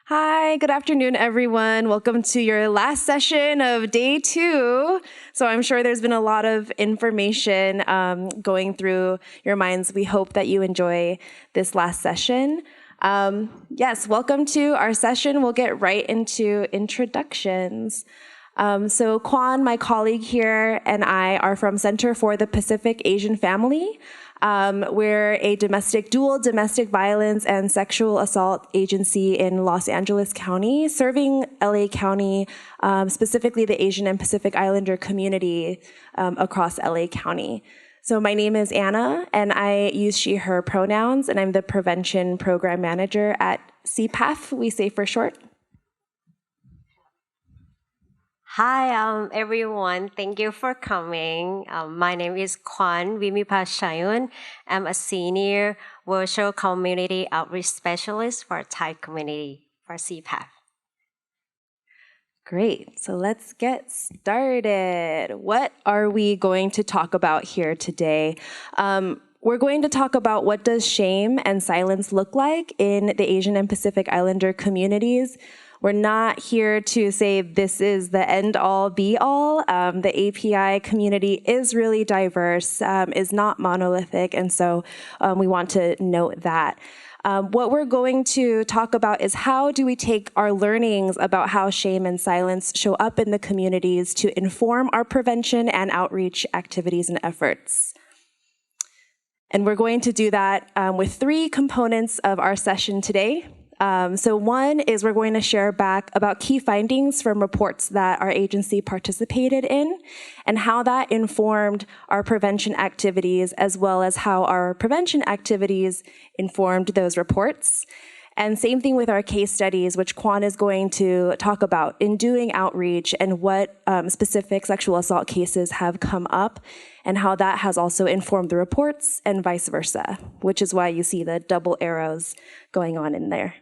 Hi, good afternoon, everyone. Welcome to your last session of day 2. So I'm sure there's been a lot of information going through your minds. We hope that you enjoy this last session. Yes, welcome to our session. We'll get right into introductions. So Kwan, my colleague here, and I are from Center for the Pacific Asian Family. We're a dual domestic violence and sexual assault agency in Los Angeles County, serving LA County, specifically the Asian and Pacific Islander community across LA County. So my name is Anna, and I use she, her pronouns, and I'm the Prevention Program Manager at CPAF, we say for short. Hi, everyone. Thank you for coming. My name is Kwan Vimipachayun. I'm a senior virtual community outreach specialist for Thai community for CPAF. Great. So let's get started. What are we going to talk about here today? We're going to talk about what does shame and silence look like in the Asian and Pacific Islander communities. We're not here to say this is the end-all, be-all. The API community is really diverse, is not monolithic, and so we want to note that. What we're going to talk about is how do we take our learnings about how shame and silence show up in the communities to inform our prevention and outreach activities and efforts. And we're going to do that with 3 components of our session today. So one is we're going to share back about key findings from reports that our agency participated in and how that informed our prevention activities as well as how our prevention activities informed those reports. And same thing with our case studies, which Kwan is going to talk about in doing outreach and what specific sexual assault cases have come up and how that has also informed the reports and vice versa, which is why you see the double arrows going on in there.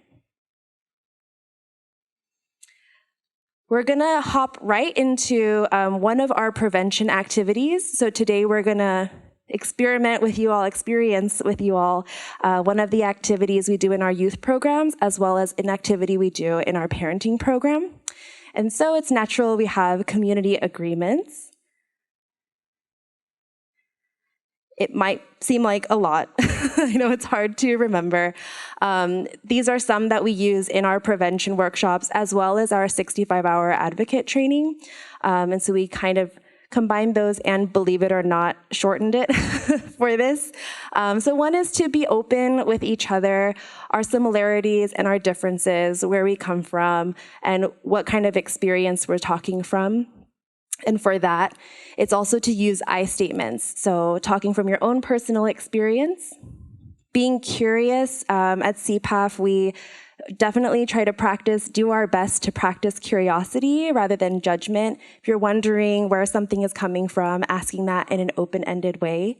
We're going to hop right into one of our prevention activities. So today we're going to experience with you all one of the activities we do in our youth programs, as well as an activity we do in our parenting program. And so it's natural we have community agreements. It might seem like a lot. I know it's hard to remember. These are some that we use in our prevention workshops as well as our 65-hour advocate training. And so we kind of combined those and, believe it or not, shortened it for this. So one is to be open with each other, our similarities and our differences, where we come from, and what kind of experience we're talking from. And for that, it's also to use I statements. So talking from your own personal experience, being curious. At CPAF, we definitely try to do our best to practice curiosity rather than judgment. If you're wondering where something is coming from, asking that in an open-ended way.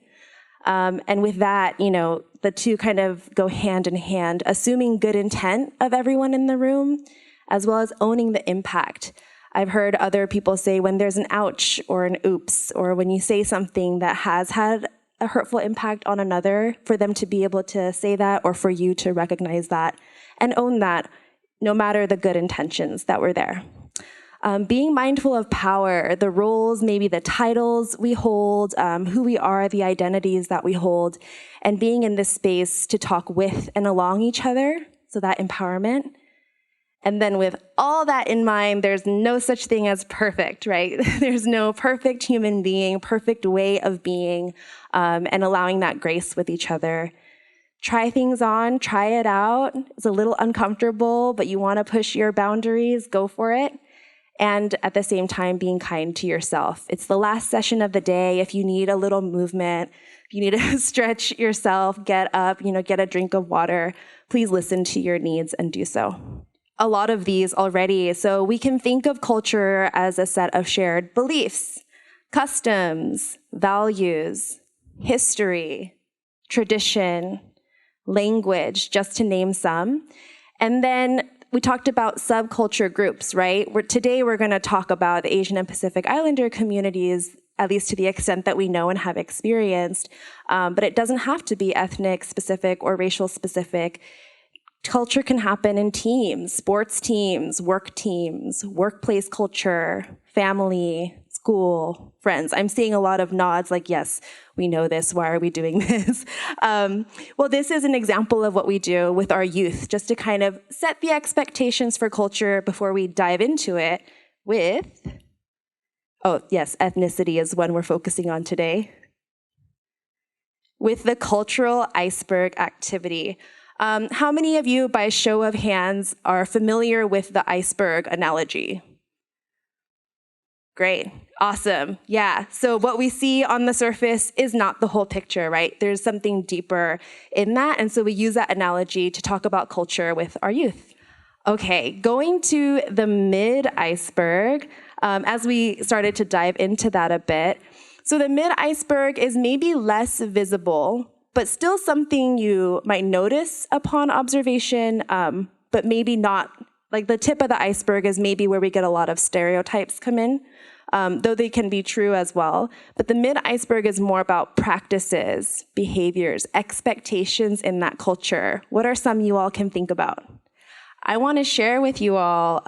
And with that, the two kind of go hand in hand, assuming good intent of everyone in the room, as well as owning the impact. I've heard other people say when there's an ouch or an oops, or when you say something that has had a hurtful impact on another, for them to be able to say that or for you to recognize that and own that, no matter the good intentions that were there. Being mindful of power, the roles, maybe the titles we hold, who we are, the identities that we hold, and being in this space to talk with and along each other, so that empowerment. And then with all that in mind, there's no such thing as perfect, right? There's no perfect human being, perfect way of being, and allowing that grace with each other. Try things on, try it out. It's a little uncomfortable, but you want to push your boundaries, go for it. And at the same time, being kind to yourself. It's the last session of the day. If you need a little movement, if you need to stretch yourself, get up, get a drink of water, please listen to your needs and do so. A lot of these already. So we can think of culture as a set of shared beliefs, customs, values, history, tradition, language, just to name some. And then we talked about subculture groups, right? Today we're going to talk about the Asian and Pacific Islander communities, at least to the extent that we know and have experienced. But it doesn't have to be ethnic specific or racial specific. Culture can happen in teams, sports teams, workplace culture, family, school, friends. I'm seeing a lot of nods like, yes, we know this. Why are we doing this? Well, this is an example of what we do with our youth, just to kind of set the expectations for culture before we dive into it with, oh, yes, ethnicity is one we're focusing on today, with the cultural iceberg activity. How many of you, by show of hands, are familiar with the iceberg analogy? Great, awesome, yeah. So what we see on the surface is not the whole picture, right? There's something deeper in that, and so we use that analogy to talk about culture with our youth. Okay, going to the mid-iceberg, as we started to dive into that a bit. So the mid-iceberg is maybe less visible, but still something you might notice upon observation, but maybe not. Like the tip of the iceberg is maybe where we get a lot of stereotypes come in, though they can be true as well. But the mid-iceberg is more about practices, behaviors, expectations in that culture. What are some you all can think about? I want to share with you all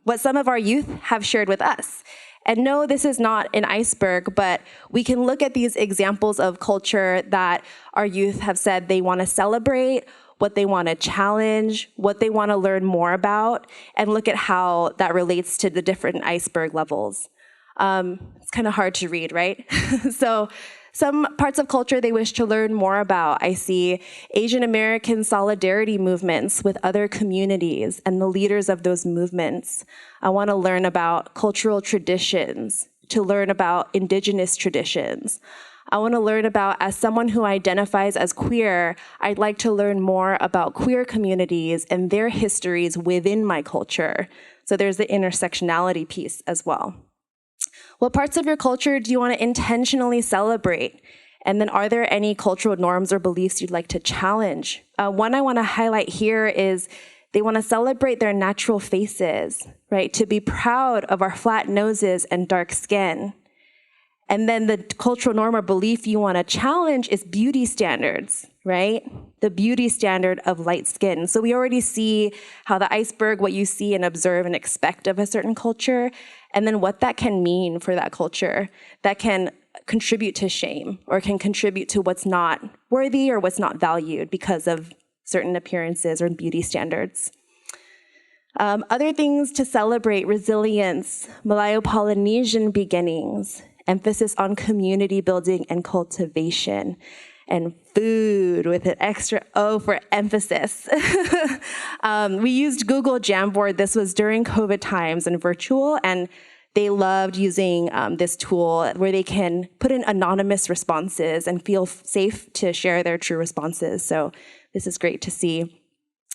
what some of our youth have shared with us. And no, this is not an iceberg, but we can look at these examples of culture that our youth have said they want to celebrate, what they want to challenge, what they want to learn more about, and look at how that relates to the different iceberg levels. It's kind of hard to read, right? So some parts of culture they wish to learn more about. I see Asian American solidarity movements with other communities and the leaders of those movements. I want to learn about cultural traditions, to learn about indigenous traditions. I want to learn about, as someone who identifies as queer, I'd like to learn more about queer communities and their histories within my culture. So there's the intersectionality piece as well. What parts of your culture do you want to intentionally celebrate? And then are there any cultural norms or beliefs you'd like to challenge? One I want to highlight here is they want to celebrate their natural faces, right? To be proud of our flat noses and dark skin. And then the cultural norm or belief you want to challenge is beauty standards, right? The beauty standard of light skin. So we already see how the iceberg, what you see and observe and expect of a certain culture, and then what that can mean for that culture that can contribute to shame or can contribute to what's not worthy or what's not valued because of certain appearances or beauty standards. Other things to celebrate: resilience, Malayo-Polynesian beginnings, emphasis on community building and cultivation, and food with an extra O for emphasis. We used Google Jamboard. This was during COVID times and virtual, and they loved using this tool where they can put in anonymous responses and feel safe to share their true responses. So this is great to see.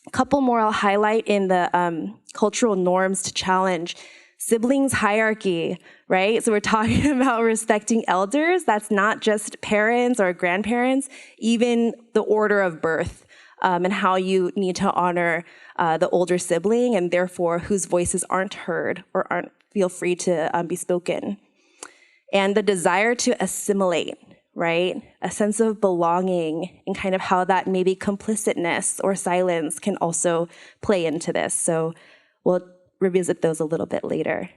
A couple more I'll highlight in the cultural norms to challenge. Siblings hierarchy, right? So we're talking about respecting elders. That's not just parents or grandparents, even the order of birth, and how you need to honor the older sibling and therefore whose voices aren't heard or aren't feel free to be spoken. And the desire to assimilate, right? A sense of belonging and kind of how that maybe complicitness or silence can also play into this. So we'll revisit those a little bit later.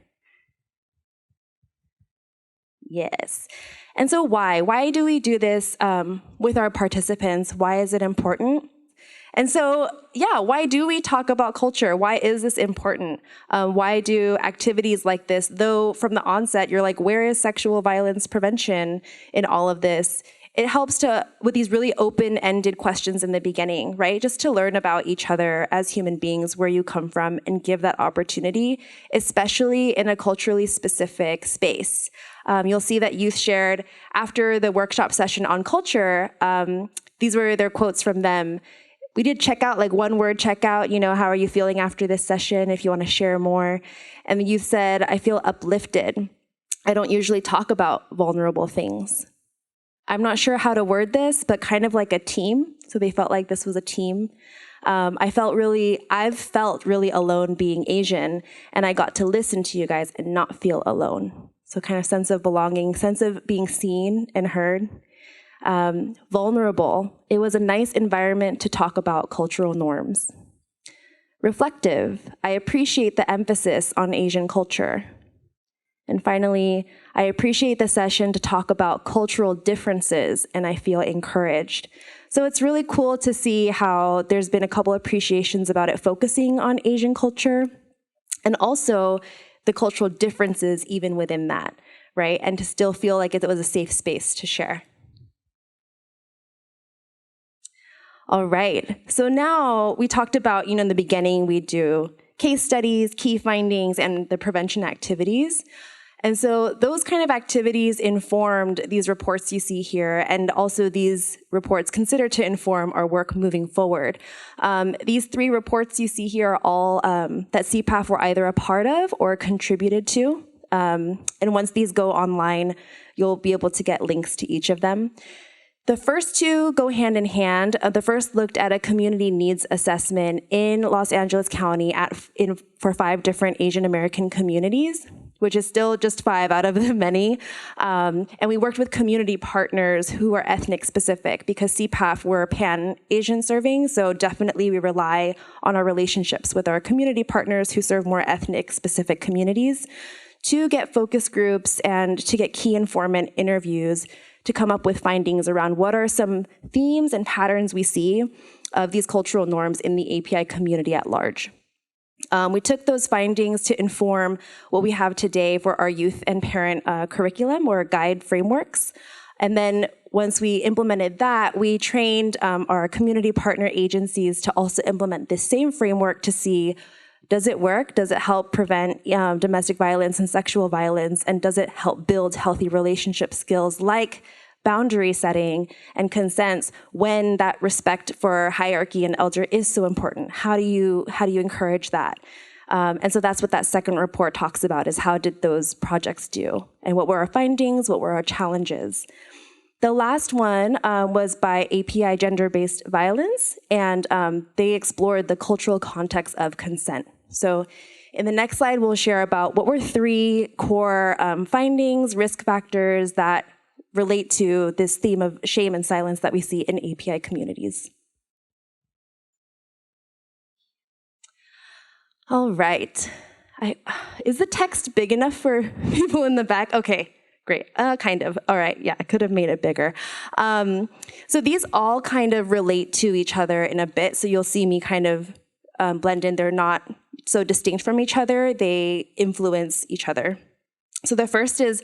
Yes. And so why? Why do we do this with our participants? Why is it important? And so, yeah, why do we talk about culture? Why is this important? Why do activities like this, though from the onset, you're like, where is sexual violence prevention in all of this? It helps to, with these really open-ended questions in the beginning, right? Just to learn about each other as human beings, where you come from, and give that opportunity, especially in a culturally specific space. You'll see that youth shared after the workshop session on culture, these were their quotes from them. We did checkout, like one word checkout, you know, how are you feeling after this session, if you want to share more. And the youth said, I feel uplifted. I don't usually talk about vulnerable things. I'm not sure how to word this, but kind of like a team. So they felt like this was a team. I've felt really alone being Asian, and I got to listen to you guys and not feel alone. So kind of sense of belonging, sense of being seen and heard. Vulnerable. It was a nice environment to talk about cultural norms. Reflective, I appreciate the emphasis on Asian culture. And finally, I appreciate the session to talk about cultural differences, and I feel encouraged. So it's really cool to see how there's been a couple appreciations about it focusing on Asian culture, and also the cultural differences even within that, right? And to still feel like it was a safe space to share. All right, so now we talked about, in the beginning, we do case studies, key findings, and the prevention activities. And so those kind of activities informed these reports you see here, and also these reports consider to inform our work moving forward. These 3 reports you see here are all that CPAF were either a part of or contributed to. And once these go online, you'll be able to get links to each of them. The first 2 go hand in hand. The first looked at a community needs assessment in Los Angeles County for 5 different Asian American communities, which is still just 5 out of the many. And we worked with community partners who are ethnic specific because CPAF were pan-Asian serving, so definitely we rely on our relationships with our community partners who serve more ethnic specific communities to get focus groups and to get key informant interviews to come up with findings around what are some themes and patterns we see of these cultural norms in the API community at large. We took those findings to inform what we have today for our youth and parent curriculum or guide frameworks. And then once we implemented that, we trained our community partner agencies to also implement this same framework to see, does it work? Does it help prevent domestic violence and sexual violence? And does it help build healthy relationship skills like boundary setting and consents when that respect for hierarchy and elder is so important? How do you encourage that? And so that's what that second report talks about, is how did those projects do? And what were our findings? What were our challenges? The last one was by API Gender-Based Violence, and they explored the cultural context of consent. So in the next slide, we'll share about what were 3 core findings, risk factors that relate to this theme of shame and silence that we see in API communities. All right. Is the text big enough for people in the back? Okay, great. Kind of. All right. Yeah, I could have made it bigger. So these all kind of relate to each other in a bit. So you'll see me kind of blend in. They're not so distinct from each other. They influence each other. So the first is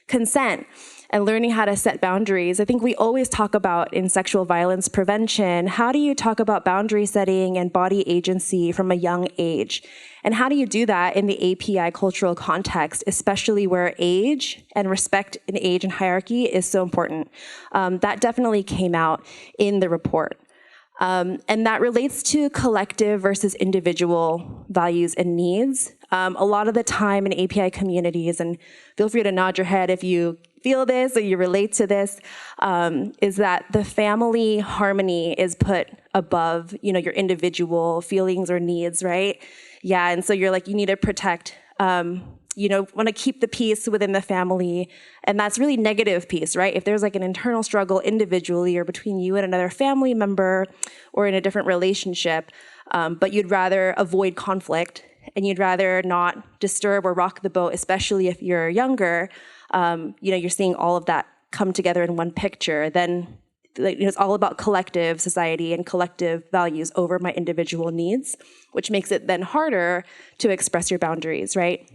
consent and learning how to set boundaries. I think we always talk about in sexual violence prevention, how do you talk about boundary setting and body agency from a young age? And how do you do that in the API cultural context, especially where age and respect in age and hierarchy is so important? That definitely came out in the report. And that relates to collective versus individual values and needs. A lot of the time in API communities, and feel free to nod your head if you feel this or you relate to this, is that the family harmony is put above, your individual feelings or needs, right? Yeah, and so you're like, you need to protect, want to keep the peace within the family, and that's really negative peace, right? If there's like an internal struggle individually or between you and another family member or in a different relationship, but you'd rather avoid conflict and you'd rather not disturb or rock the boat, especially if you're younger, you're seeing all of that come together in one picture, then it's all about collective society and collective values over my individual needs, which makes it then harder to express your boundaries, right?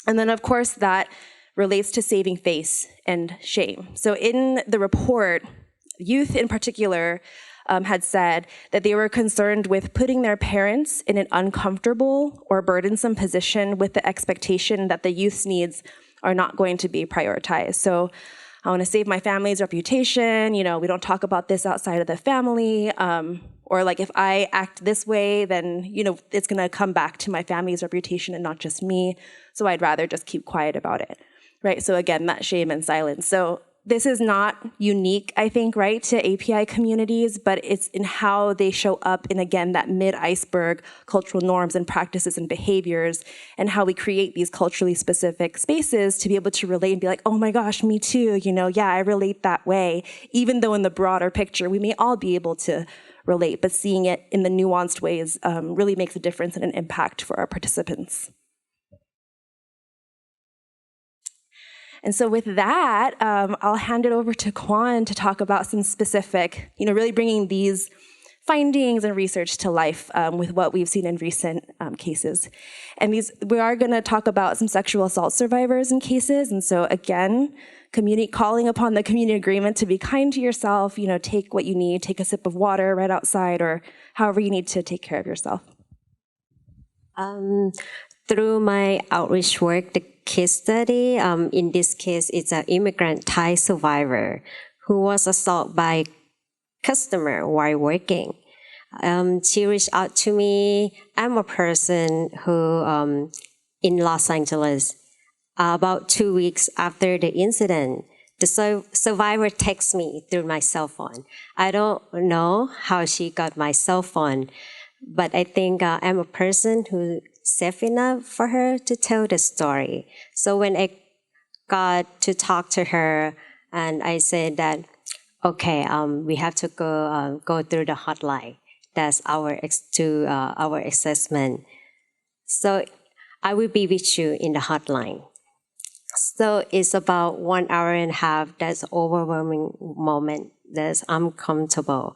And then, of course, that relates to saving face and shame. So in the report, youth in particular had said that they were concerned with putting their parents in an uncomfortable or burdensome position with the expectation that the youth's needs are not going to be prioritized. So I want to save my family's reputation, we don't talk about this outside of the family, or like if I act this way, then, it's going to come back to my family's reputation and not just me, so I'd rather just keep quiet about it, right? So again, that shame and silence. So this is not unique, I think, right, to API communities, but it's in how they show up in, again, that mid-iceberg cultural norms and practices and behaviors, and how we create these culturally specific spaces to be able to relate and be like, oh my gosh, me too, yeah, I relate that way, even though in the broader picture, we may all be able to relate, but seeing it in the nuanced ways really makes a difference and an impact for our participants. And so with that, I'll hand it over to Kwan to talk about some specific, really bringing these findings and research to life with what we've seen in recent cases. And we are going to talk about some sexual assault survivors and cases. And so again, calling upon the community agreement to be kind to yourself, take what you need, take a sip of water right outside, or however you need to take care of yourself. Through my outreach work, the case study, in this case, it's an immigrant Thai survivor who was assaulted by customer while working. She reached out to me. I'm a person who, in Los Angeles, about 2 weeks after the incident, the survivor texts me through my cell phone. I don't know how she got my cell phone, but I think I'm a person who's safe enough for her to tell the story. So when I got to talk to her, and I said that, okay, we have to go through the hotline. That's our assessment. So I will be with you in the hotline. So it's about 1 hour and a half. That's overwhelming moment. That's uncomfortable.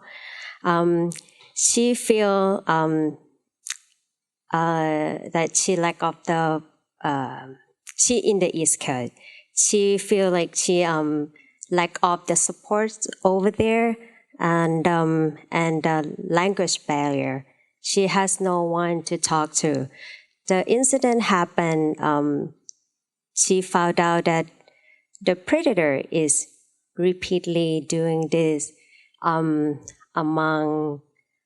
She feel that she lack of the she in the East Coast. She feel like she lack of the support over there and language barrier. She has no one to talk to. The incident happened. She found out that the predator is repeatedly doing this among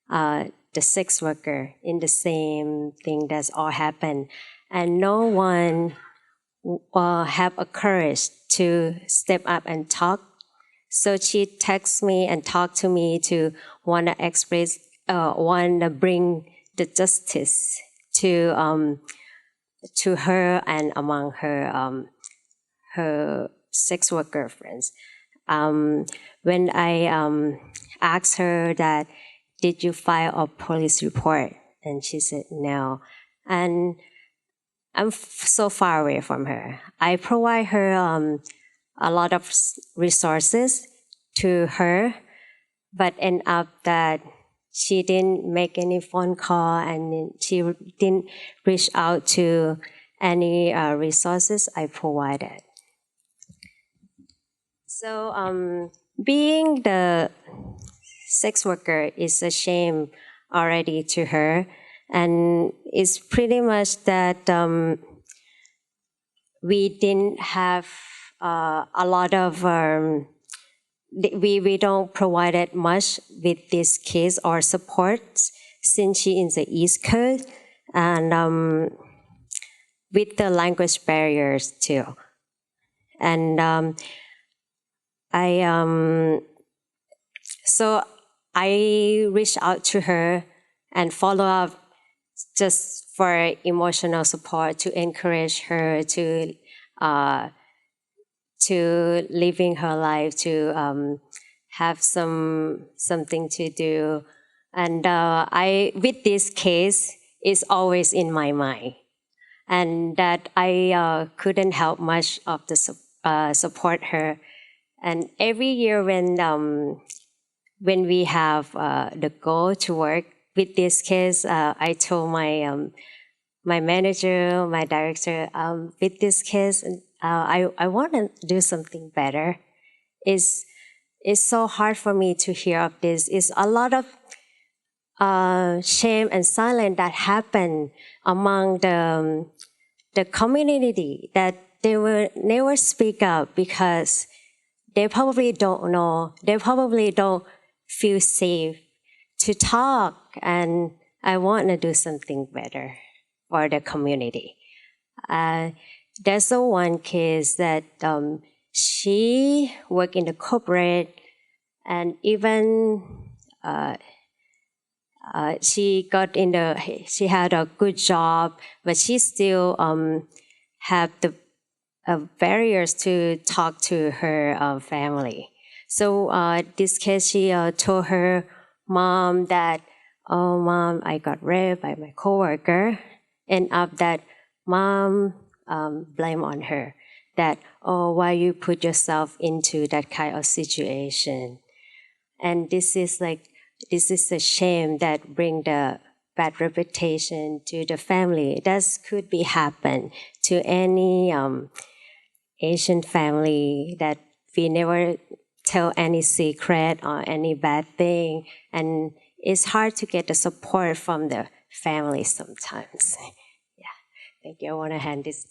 the sex worker in the same thing that's all happened. And no one have a courage to step up and talk. So she texts me and talked to me to want to express, want to bring the justice to her and among her her sex worker friends. When I asked her that, did you file a police report? And she said no. And I'm so far away from her. I provide her a lot of resources to her, but end up that she didn't make any phone call and she didn't reach out to any resources I provided. So being the sex worker is a shame already to her, and it's pretty much that we didn't have a lot of we don't provide it much with this case or support since she is the East Coast and with the language barriers too. And so I reached out to her and follow up just for emotional support to encourage her to living her life, to have something to do. And with this case, it's always in my mind. And that I couldn't help much of the support her. And every year when we have the goal to work with this case, I told my my manager, my director, with this case, I want to do something better. It's so hard for me to hear of this. It's a lot of shame and silence that happen among the community that they will never speak up because they probably don't know, they probably don't feel safe to talk, and I want to do something better for the community. There's one case that she worked in the corporate, and even she had a good job, but she still have the barriers to talk to her family. So this case, she told her mom that, oh, mom, I got raped by my coworker, end up that mom blame on her, that, oh, why you put yourself into that kind of situation. And this is a shame that bring the bad reputation to the family. That could be happen to any Asian family, that we never tell any secret or any bad thing, and it's hard to get the support from the family sometimes. Yeah, thank you. I want to hand this to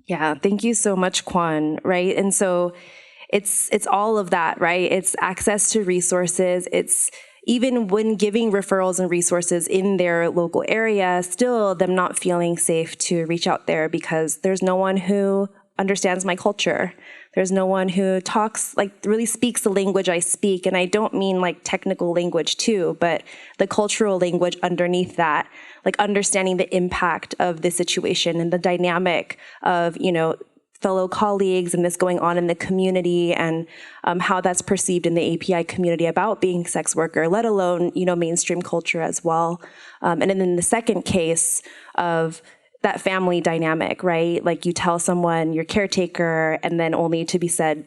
you. Yeah, thank you so much, Kwan, right? And so it's all of that, right? It's access to resources. It's even when giving referrals and resources in their local area, still them not feeling safe to reach out there because there's no one who understands my culture. There's no one who talks, really speaks the language I speak. And I don't mean technical language too, but the cultural language underneath that, understanding the impact of the situation and the dynamic of, fellow colleagues and this going on in the community and how that's perceived in the API community about being a sex worker, let alone, mainstream culture as well. And then in the second case of that family dynamic, right? You tell someone you're caretaker and then only to be said,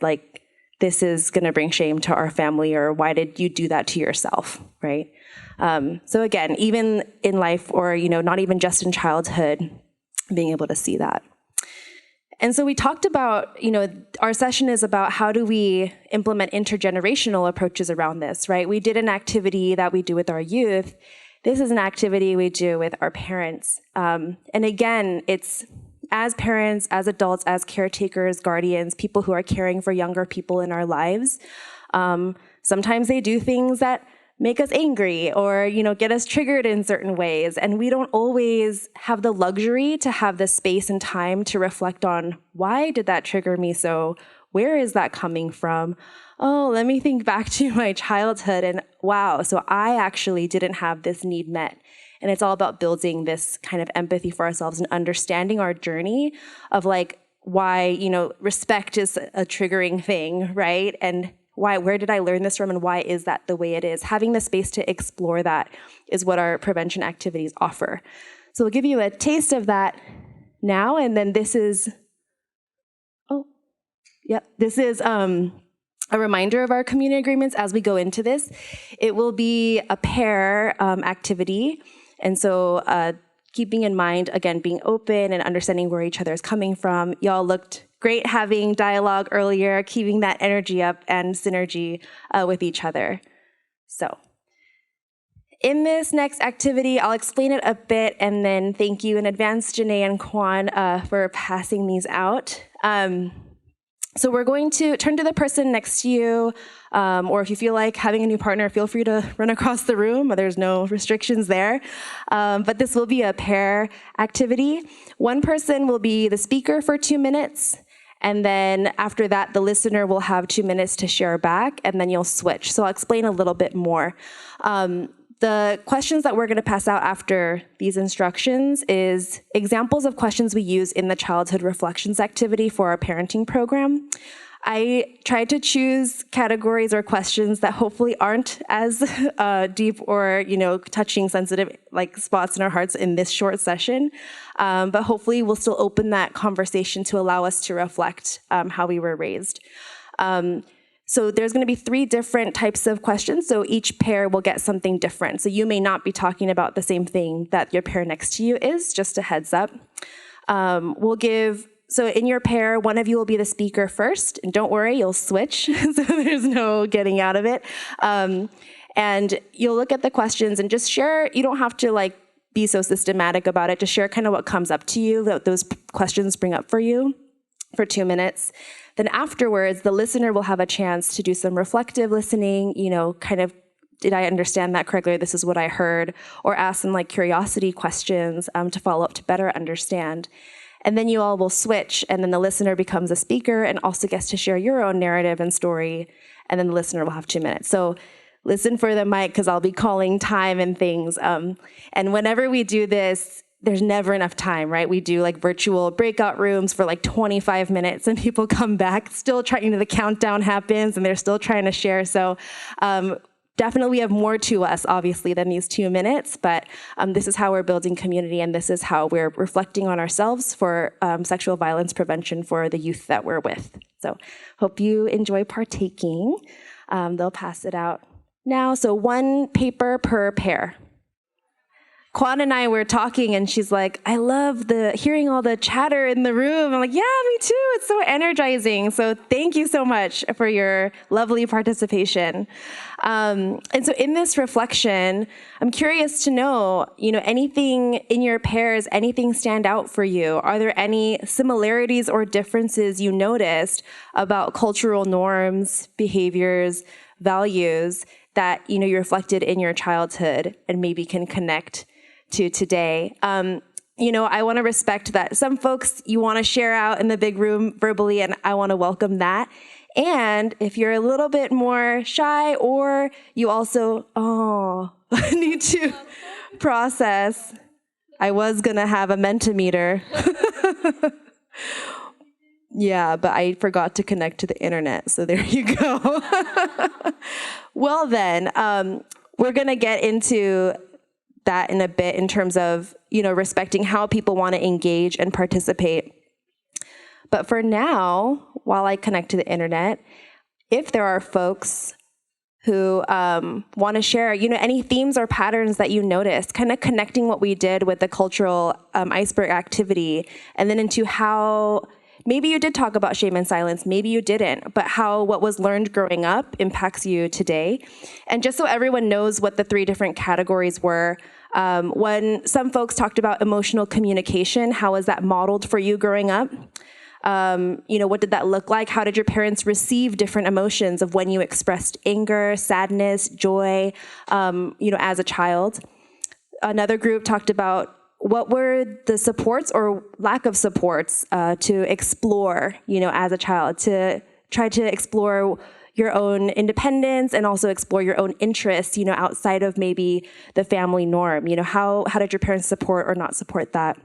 this is going to bring shame to our family, or why did you do that to yourself, right? So again, even in life or, not even just in childhood, being able to see that. And so we talked about, our session is about how do we implement intergenerational approaches around this, right? We did an activity that we do with our youth. This is an activity we do with our parents. And again, it's as parents, as adults, as caretakers, guardians, people who are caring for younger people in our lives. Sometimes they do things that make us angry or, get us triggered in certain ways. And we don't always have the luxury to have the space and time to reflect on, why did that trigger me so? Where is that coming from? Oh, let me think back to my childhood and wow, so I actually didn't have this need met. And it's all about building this kind of empathy for ourselves and understanding our journey of why, respect is a triggering thing, right? And where did I learn this from and why is that the way it is? Having the space to explore that is what our prevention activities offer. So we'll give you a taste of that now, and then this is a reminder of our community agreements as we go into this. It will be a pair activity, and so keeping in mind, again, being open and understanding where each other is coming from. Y'all looked great having dialogue earlier, keeping that energy up and synergy with each other. So in this next activity, I'll explain it a bit, and then thank you in advance, Janae and Kwan, for passing these out. So we're going to turn to the person next to you, or if you feel like having a new partner, feel free to run across the room. There's no restrictions there. But this will be a pair activity. One person will be the speaker for 2 minutes, and then after that, the listener will have 2 minutes to share back, and then you'll switch. So I'll explain a little bit more. The questions that we're going to pass out after these instructions is examples of questions we use in the childhood reflections activity for our parenting program. I tried to choose categories or questions that hopefully aren't as deep or touching sensitive spots in our hearts in this short session, but hopefully we'll still open that conversation to allow us to reflect how we were raised. So there's going to be 3 different types of questions, so each pair will get something different. So you may not be talking about the same thing that your pair next to you is, just a heads up. So in your pair, one of you will be the speaker first, and don't worry, you'll switch, so there's no getting out of it. And you'll look at the questions and just share. You don't have to be so systematic about it, just share kind of what comes up to you, that those questions bring up for you for 2 minutes. Then afterwards, the listener will have a chance to do some reflective listening, kind of, did I understand that correctly? This is what I heard, or ask some curiosity questions to follow up to better understand. And then you all will switch, and then the listener becomes a speaker and also gets to share your own narrative and story, and then the listener will have 2 minutes. So listen for the mic, because I'll be calling time and things. And whenever we do this, there's never enough time, right? We do like virtual breakout rooms for like 25 minutes and people come back still trying, the countdown happens and they're still trying to share. So definitely we have more to us, obviously, than these 2 minutes, but this is how we're building community and this is how we're reflecting on ourselves for sexual violence prevention for the youth that we're with. So hope you enjoy partaking. They'll pass it out now. So 1 paper per pair. Kwan and I were talking and she's like, I love hearing all the chatter in the room. I'm like, yeah, me too. It's so energizing. So thank you so much for your lovely participation. And so in this reflection, I'm curious to know, anything in your pairs, anything stand out for you? Are there any similarities or differences you noticed about cultural norms, behaviors, values that, you reflected in your childhood and maybe can connect to today? I want to respect that some folks you want to share out in the big room verbally, and I want to welcome that. And if you're a little bit more shy or you also, need to process, I was going to have a Mentimeter. Yeah, but I forgot to connect to the internet, so there you go. Well then, we're going to get into that in a bit in terms of, respecting how people want to engage and participate. But for now, while I connect to the internet, if there are folks who want to share, any themes or patterns that you noticed, kind of connecting what we did with the cultural iceberg activity, and then into how maybe you did talk about shame and silence, maybe you didn't, but how what was learned growing up impacts you today. And just so everyone knows what the 3 different categories were, when some folks talked about emotional communication, how was that modeled for you growing up? What did that look like? How did your parents receive different emotions of when you expressed anger, sadness, joy, as a child? Another group talked about what were the supports or lack of supports to explore, as a child, to try to explore your own independence and also explore your own interests, outside of maybe the family norm. How did your parents support or not support that?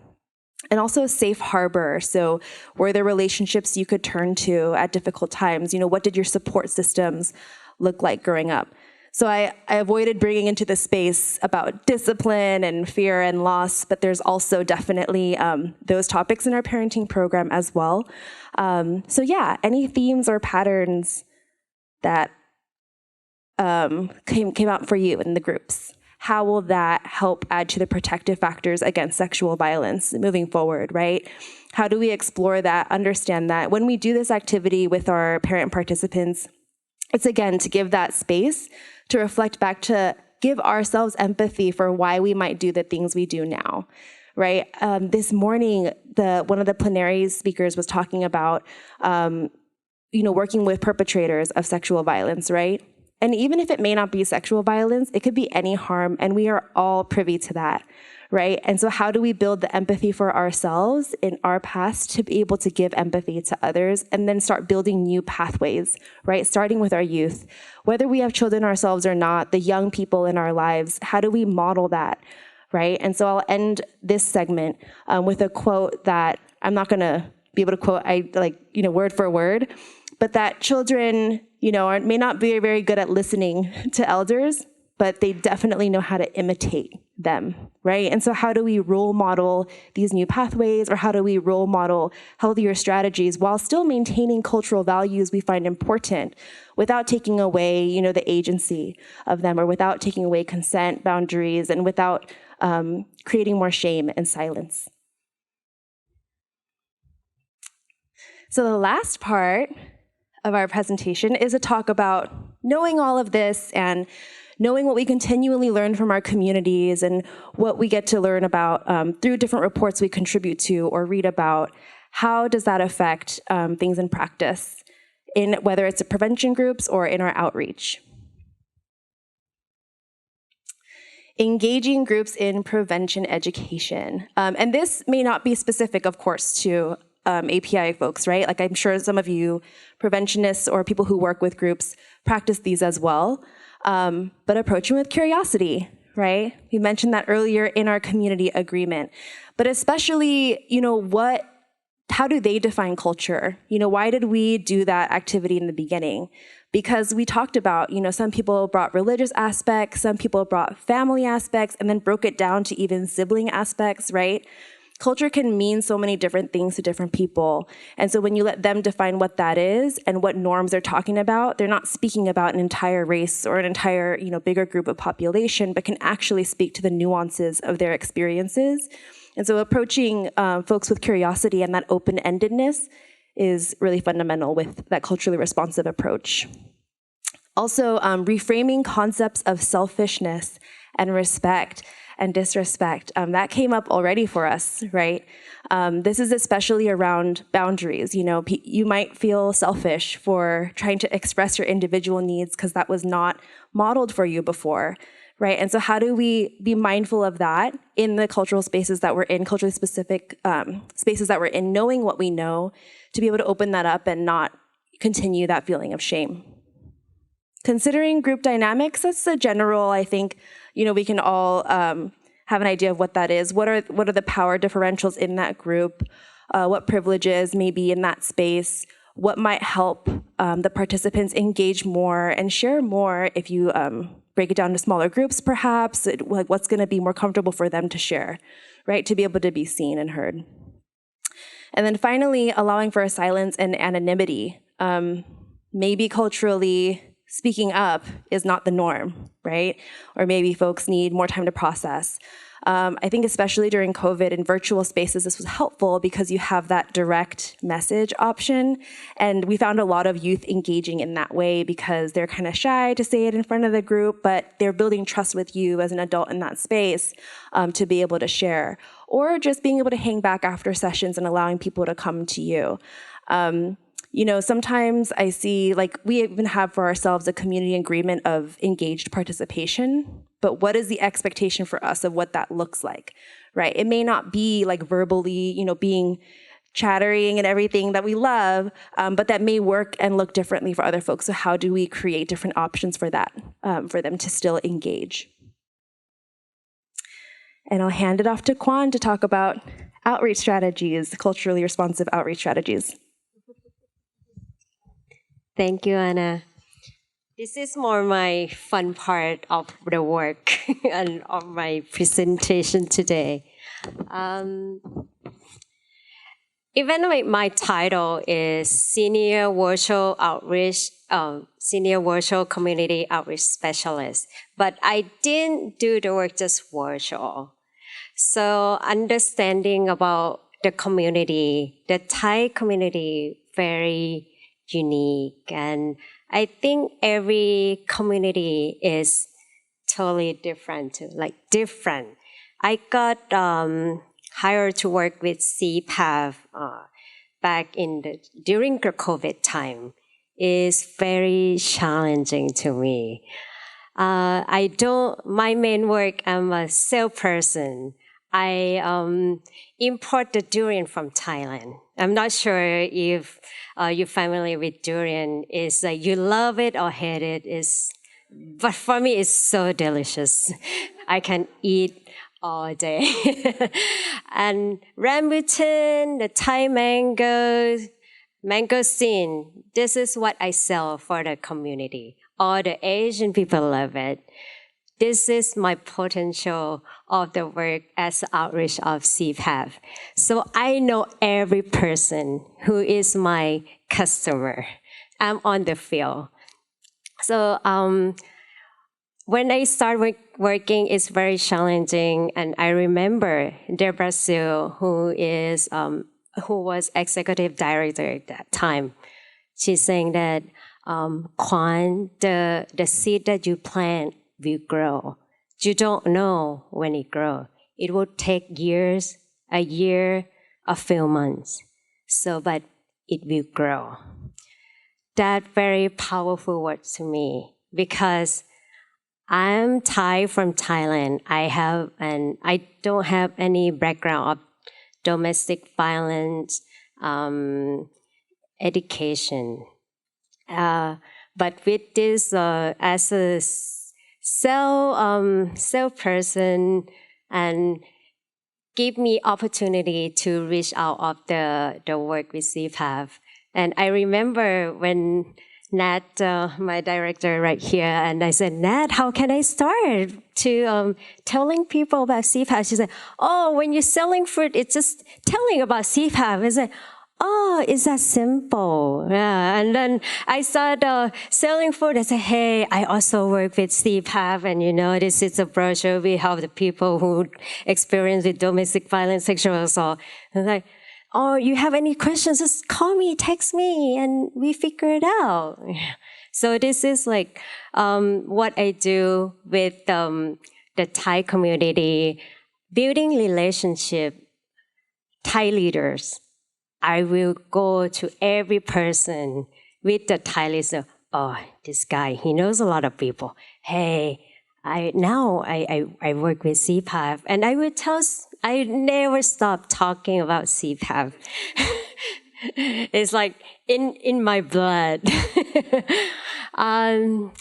And also a safe harbor. So were there relationships you could turn to at difficult times? What did your support systems look like growing up? So I avoided bringing into the space about discipline and fear and loss, but there's also definitely those topics in our parenting program as well. So yeah, any themes or patterns that came out for you in the groups? How will that help add to the protective factors against sexual violence moving forward, right? How do we explore that, understand that? When we do this activity with our parent participants, it's again to give that space to reflect back, to give ourselves empathy for why we might do the things we do now, right? This morning, one of the plenary speakers was talking about, working with perpetrators of sexual violence, right? And even if it may not be sexual violence, it could be any harm, and we are all privy to that, right? And so how do we build the empathy for ourselves in our past to be able to give empathy to others and then start building new pathways, right? Starting with our youth. Whether we have children ourselves or not, the young people in our lives, how do we model that, right? And so I'll end this segment with a quote that I'm not going to be able to quote word for word, but that children, may not be very good at listening to elders, but they definitely know how to imitate them, right? And so how do we role model these new pathways, or how do we role model healthier strategies while still maintaining cultural values we find important without taking away, the agency of them, or without taking away consent, boundaries, and without creating more shame and silence? So the last part of our presentation is a talk about knowing all of this and knowing what we continually learn from our communities and what we get to learn about through different reports we contribute to or read about. How does that affect things in practice, in whether it's prevention groups or in our outreach? Engaging groups in prevention education. And this may not be specific, of course, to API folks, right? Like I'm sure some of you preventionists or people who work with groups practice these as well, but approach them with curiosity, right? We mentioned that earlier in our community agreement. But especially, how do they define culture? Why did we do that activity in the beginning? Because we talked about, some people brought religious aspects, some people brought family aspects, and then broke it down to even sibling aspects, right? Culture can mean so many different things to different people. And so when you let them define what that is and what norms they're talking about, they're not speaking about an entire race or an entire, bigger group of population, but can actually speak to the nuances of their experiences. And so approaching folks with curiosity and that open-endedness is really fundamental with that culturally responsive approach. Also, reframing concepts of selfishness and respect and disrespect, that came up already for us, right? This is especially around boundaries. You might feel selfish for trying to express your individual needs because that was not modeled for you before, right? And so how do we be mindful of that in the cultural spaces that we're in, culturally specific spaces that we're in, knowing what we know, to be able to open that up and not continue that feeling of shame. Considering group dynamics, that's a general, I think, we can all have an idea of what that is. What are the power differentials in that group? What privileges may be in that space? What might help the participants engage more and share more if you break it down to smaller groups, perhaps? What's going to be more comfortable for them to share, right? To be able to be seen and heard. And then finally, allowing for a silence and anonymity. Maybe culturally, speaking up is not the norm, right? Or maybe folks need more time to process. I think especially during COVID in virtual spaces, this was helpful because you have that direct message option. And we found a lot of youth engaging in that way because they're kind of shy to say it in front of the group, but they're building trust with you as an adult in that space to be able to share. Or just being able to hang back after sessions and allowing people to come to you. Sometimes I see, we even have for ourselves a community agreement of engaged participation, but what is the expectation for us of what that looks like, right? It may not be verbally, being chattering and everything that we love, but that may work and look differently for other folks. So how do we create different options for that, for them to still engage? And I'll hand it off to Kwan to talk about outreach strategies, culturally responsive outreach strategies. Thank you, Anna. This is more my fun part of the work and of my presentation today. Even my title is Senior Virtual Community Outreach Specialist, but I didn't do the work just virtual. So understanding about the community, the Thai community, very unique, and I think every community is totally different too, different. I got hired to work with CPAF back during the COVID time. Is very challenging to me. My main work, I'm a salesperson. I import the durian from Thailand. I'm not sure if you're familiar with durian. It's you love it or hate it. But for me, it's so delicious. I can eat all day. And rambutan, the Thai mangosteen, this is what I sell for the community. All the Asian people love it. This is my potential of the work as outreach of CPAF. So I know every person who is my customer. I'm on the field. So when I start working, it's very challenging. And I remember Deborah Sue, who was executive director at that time. She's saying that, Kwan, the seed that you plant will grow. You don't know when it grows. It will take years, a year, a few months. But it will grow. That very powerful word to me because I'm Thai from Thailand. I don't have any background of domestic violence, education. But with this, as a salesperson and give me opportunity to reach out of the work with CPAF. And I remember when Nat, my director right here, and I said, Nat, how can I start to telling people about CPAF? She said, oh, when you're selling fruit, it's just telling about CPAF. I said, oh, it's that simple. Yeah. And then I started selling food. I said, hey, I also work with CPAF. And this is a brochure. We help the people who experience with domestic violence, sexual assault. And like, oh, you have any questions? Just call me, text me, and we figure it out. So this is like what I do with the Thai community, building relationship, Thai leaders. I will go to every person with the Thai list. Oh, this guy, he knows a lot of people. Hey, I work with CPAF, and I never stop talking about CPAF. It's like in my blood. And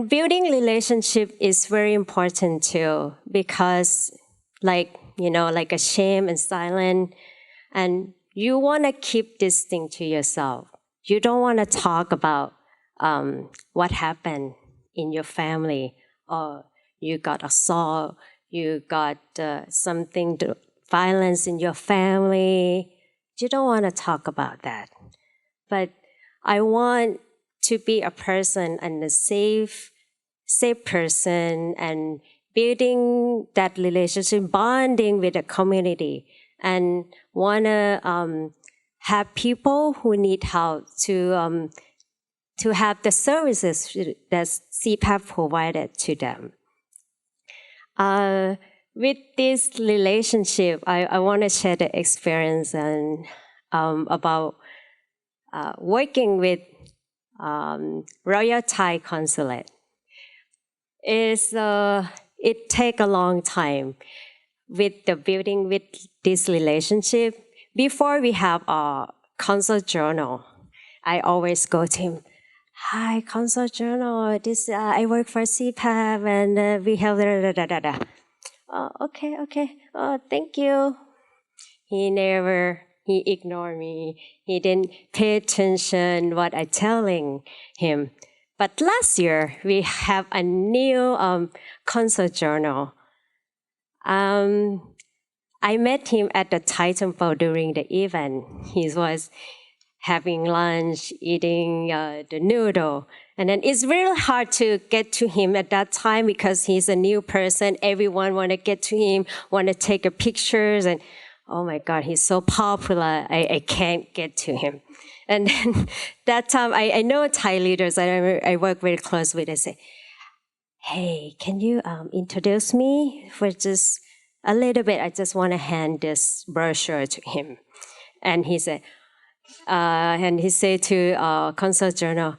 building relationship is very important too, because like a shame and silence, and you want to keep this thing to yourself. You don't want to talk about what happened in your family, or you got assault, you got violence in your family. You don't want to talk about that. But I want to be a person and a safe person, and building that relationship, bonding with the community, and want to have people who need help to have the services that CPAF provided to them. With this relationship, I want to share the experience and about working with Royal Thai Consulate. It take a long time with the building with this relationship. Before we have a consul journal, I always go to him. Hi, consul journal. This I work for CPAF, and we have okay. Oh, thank you. He ignored me. He didn't pay attention what I'm telling him. But last year, we have a new consul journal. I met him at the Thai temple during the event. He was having lunch, eating the noodle. And then it's really hard to get to him at that time because he's a new person. Everyone want to get to him, want to take pictures. And oh my God, he's so popular. I can't get to him. And then that time, I know Thai leaders that I work very close with. I say, hey, can you introduce me for just a little bit? I just want to hand this brochure to him. And he said to Consul Journal,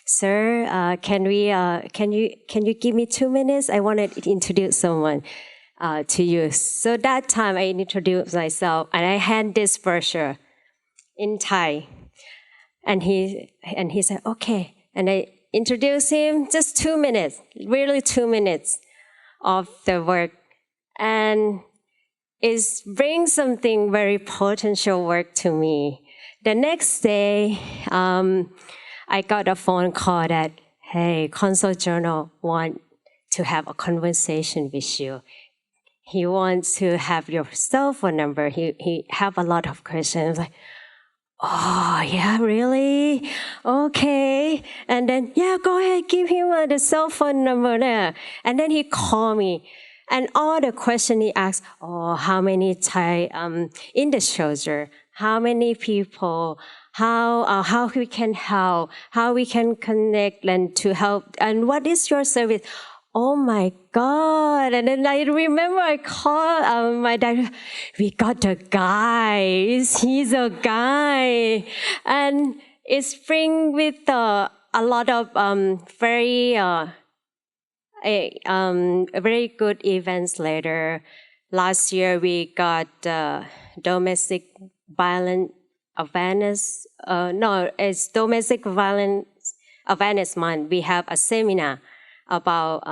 sir, can you give me 2 minutes? I want to introduce someone to you. So that time I introduced myself and I hand this brochure in Thai. And he said, okay. And I introduced him, just 2 minutes, really 2 minutes of the work. And it brings something very potential work to me. The next day, I got a phone call that, hey, Consul Journal want to have a conversation with you. He wants to have your cell phone number. He have a lot of questions. Like, oh, yeah, really? Okay. And then, yeah, go ahead, give him the cell phone number there. And then he called me. And all the question he asked, oh, how many Thai in the shelter? How many people? How we can help? How we can connect and to help? And what is your service? Oh my God. And then I remember I called my dad. We got the guy. He's a guy. And it brings with a lot of very good events later. Last year we got domestic violence awareness. It's domestic violence Awareness Month, we have a seminar about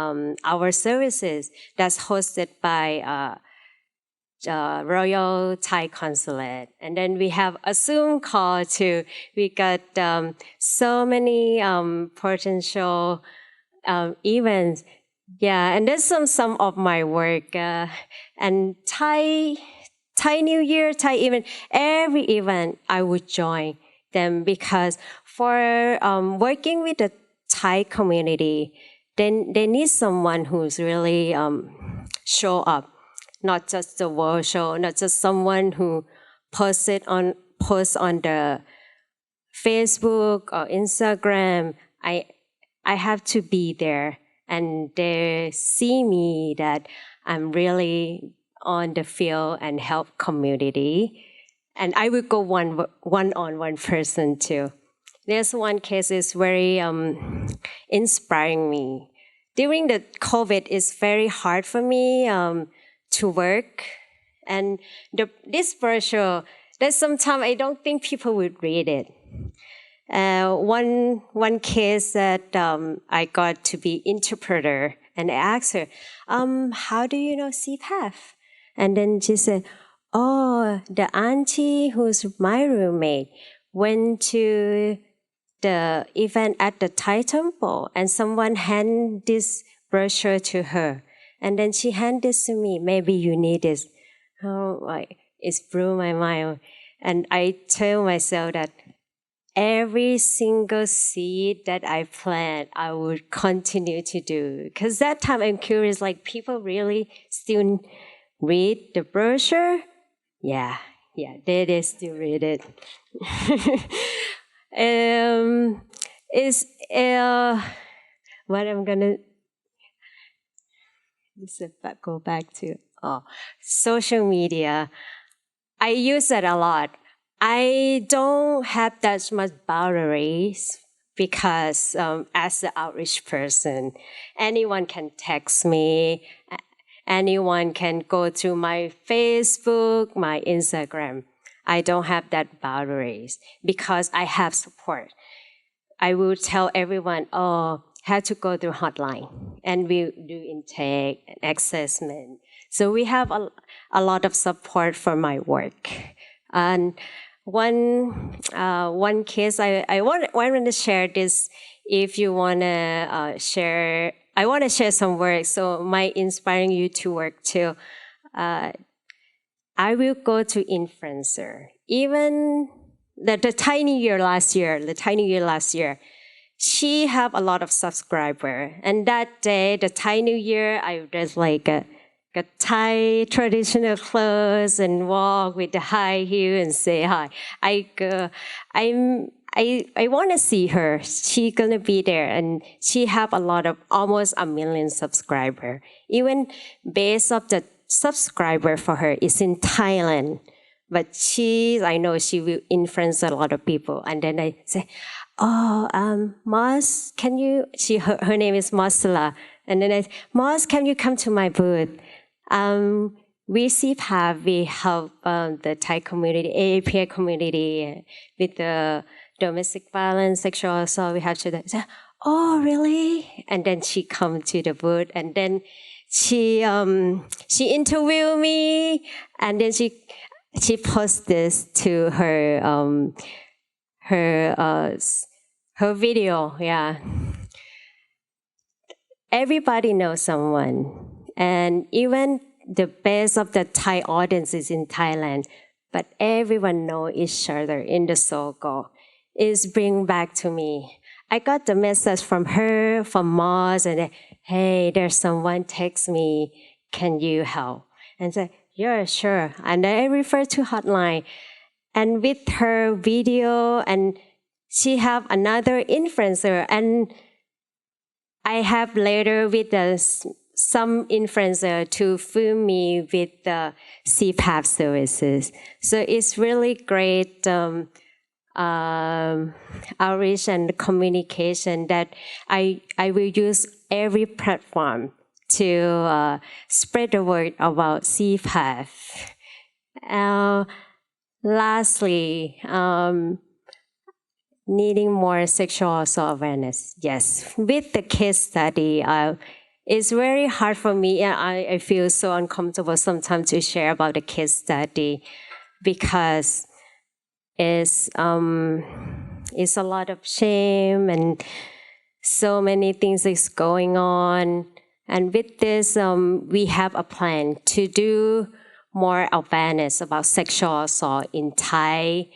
our services that's hosted by Royal Thai Consulate. And then we have a Zoom call too. We got so many potential events. Yeah, and that's some of my work. And Thai New Year, Thai event, every event I would join them because for working with the Thai community, then they need someone who's really show up, not just the world show, not just someone who posts on the Facebook or Instagram. I have to be there, and they see me that I'm really on the field and help community. And I will go one-on-one person too. There's one case is very inspiring me. During the COVID, it's very hard for me to work. And this brochure, there's sometimes I don't think people would read it. One case that I got to be interpreter, and I asked her, how do you know CPAF? And then she said, oh, the auntie who's my roommate went to the event at the Thai temple, and someone handed this brochure to her. And then she handed this to me. Maybe you need this. Oh, it blew my mind. And I tell myself that every single seed that I plant, I would continue to do. Because that time I'm curious, like people really still read the brochure? Yeah, they still read it. What I'm gonna go back to social media. I use it a lot. I don't have that much boundaries because as an outreach person, anyone can text me, anyone can go to my Facebook, my Instagram. I don't have that boundaries because I have support. I will tell everyone, have to go through hotline, and we do intake and assessment. So we have a lot of support for my work. And one case I want to share this. If you want to share, I want to share some work. So might inspiring you to work too. I will go to influencer. Even the Thai New Year last year, she have a lot of subscriber. And that day, the Thai New Year, I dressed like a Thai traditional clothes and walk with the high heel and say hi. I want to see her. She gonna be there, and she have almost 1 million subscriber. Even base of the subscriber for her is in Thailand, but I know she will influence a lot of people. And then I say, Moss, can you? Her name is Mosla, and then Moss, can you come to my booth? We CPAF, we help the Thai community, AAPI community with the domestic violence, sexual assault. We have to say, oh, really? And then she come to the booth, and then she interviewed me, and then she post this to her video. Yeah, everybody knows someone. And even the base of the Thai audience is in Thailand, but everyone know each other in the circle. It's bring back to me. I got the message from her, from Moss, and hey, there's someone text me, can you help? And say, yeah, sure. And I refer to hotline. And with her video, and she have another influencer, and I have later with some influencer to film me with the CPAF services. So it's really great outreach and communication that I will use every platform to spread the word about CPAF. Lastly, needing more sexual assault awareness. Yes, with the case study, it's very hard for me, and I feel so uncomfortable sometimes to share about the case study because it's a lot of shame and so many things is going on. And with this, we have a plan to do more awareness about sexual assault in Thai,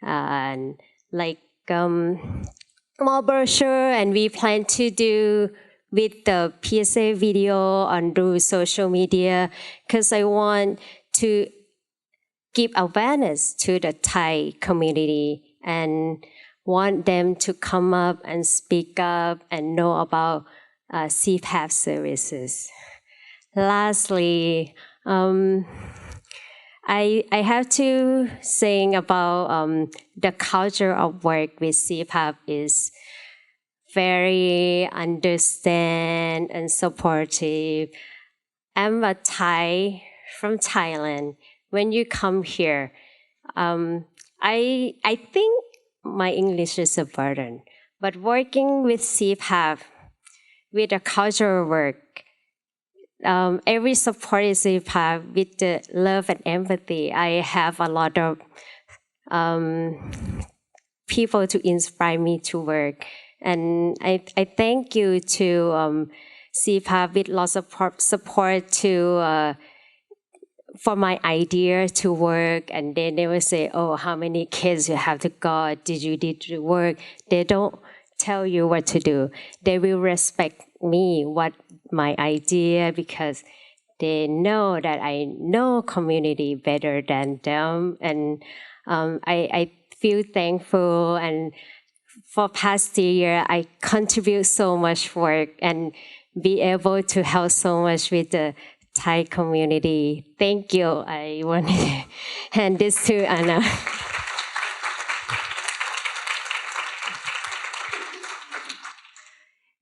and like small brochure, and we plan to do with the PSA video on through social media, because I want to give awareness to the Thai community and want them to come up and speak up and know about CPAF services. Lastly, I have to say about the culture of work with CPAF is very understand and supportive. I'm a Thai from Thailand. When you come here, I think my English is a burden, but working with CPAF, with the cultural work, every support is CPAF with the love and empathy. I have a lot of people to inspire me to work. And I thank you to CPAF with lots of support to for my idea to work, and they never say, oh, how many kids you have to go, did you do work? They don't tell you what to do. They will respect me, what my idea, because they know that I know community better than them. And I feel thankful, and for past year, I contribute so much work and be able to help so much with the Thai community. Thank you. I want to hand this to Anna.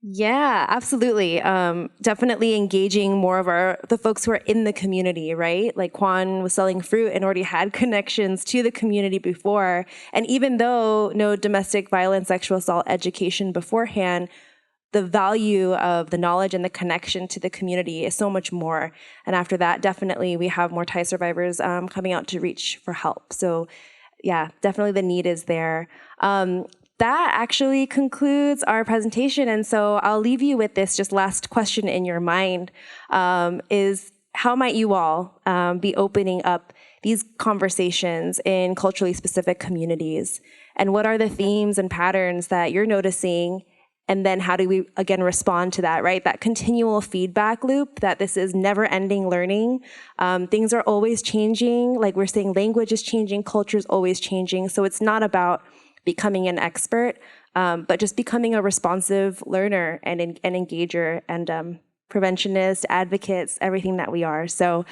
Yeah, absolutely. Definitely engaging more of the folks who are in the community, right? Like Kwan was selling fruit and already had connections to the community before. And even though no domestic violence, sexual assault education beforehand, the value of the knowledge and the connection to the community is so much more. And after that, definitely we have more Thai survivors coming out to reach for help. So yeah, definitely the need is there. That actually concludes our presentation. And so I'll leave you with this just last question in your mind, is how might you all be opening up these conversations in culturally specific communities? And what are the themes and patterns that you're noticing? And then how do we, again, respond to that, right? That continual feedback loop, that this is never-ending learning. Things are always changing. Like we're saying, language is changing, culture is always changing. So it's not about becoming an expert, but just becoming a responsive learner and engager and preventionist, advocates, everything that we are. So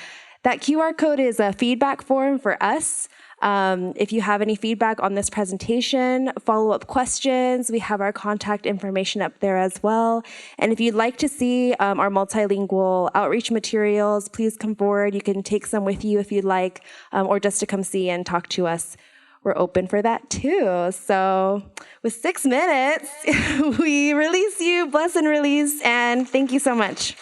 that QR code is a feedback form for us. If you have any feedback on this presentation, follow-up questions, we have our contact information up there as well. And if you'd like to see our multilingual outreach materials, please come forward. You can take some with you if you'd like, or just to come see and talk to us. We're open for that too. So with 6 minutes, we release you, bless and release, and thank you so much.